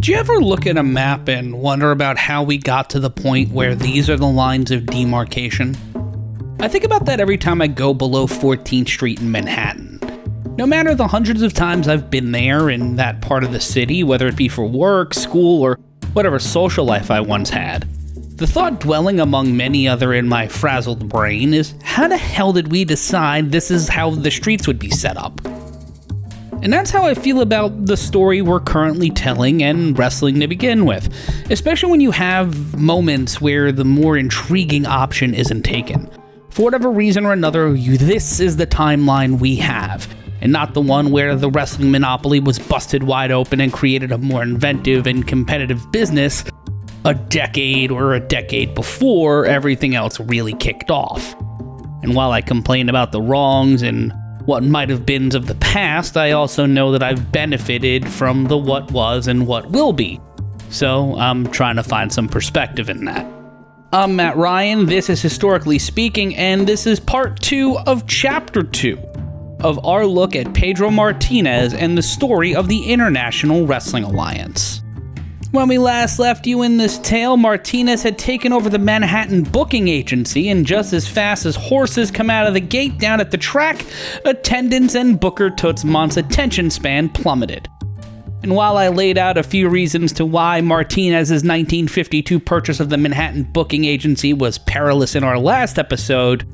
Do you ever look at a map and wonder about how we got to the point where these are the lines of demarcation? I think about that every time I go below 14th Street in Manhattan. No matter the hundreds of times I've been there in that part of the city, whether it be for work, school, or whatever social life I once had, the thought dwelling among many other in my frazzled brain is, how the hell did we decide this is how the streets would be set up? And that's how I feel about the story we're currently telling and wrestling to begin with, especially when you have moments where the more intriguing option isn't taken. For whatever reason or another, this is the timeline we have, and not the one where the wrestling monopoly was busted wide open and created a more inventive and competitive business a decade before everything else really kicked off. And while I complain about the wrongs and what might have beens of the past, I also know that I've benefited from the what was and what will be. So I'm trying to find some perspective in that. I'm Matt Ryan, this is Historically Speaking, and this is part 2 of chapter 2 of our look at Pedro Martinez and the story of the International Wrestling Alliance. When we last left you in this tale, Martinez had taken over the Manhattan booking agency, and just as fast as horses come out of the gate down at the track, attendance and Booker Tootsmont's attention span plummeted. And while I laid out a few reasons to why Martinez's 1952 purchase of the Manhattan booking agency was perilous in our last episode,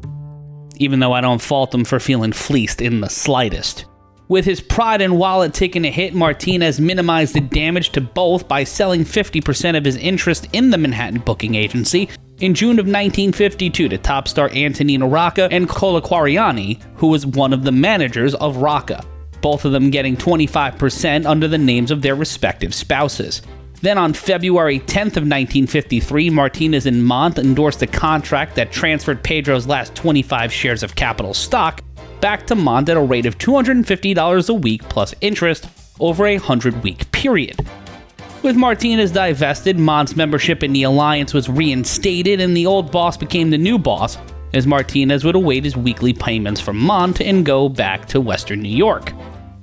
even though I don't fault him for feeling fleeced in the slightest. With his pride and wallet taking a hit, Martinez minimized the damage to both by selling 50% of his interest in the Manhattan booking agency in June of 1952 to top star Antonino Rocca and Colaquariani, who was one of the managers of Rocca, both of them getting 25% under the names of their respective spouses. Then on February 10th of 1953, Martinez and Mont endorsed a contract that transferred Pedro's last 25 shares of capital stock back to Mont at a rate of $250 a week plus interest over a 100-week period. With Martinez divested, Mont's membership in the alliance was reinstated, and the old boss became the new boss, as Martinez would await his weekly payments from Mont and go back to Western New York.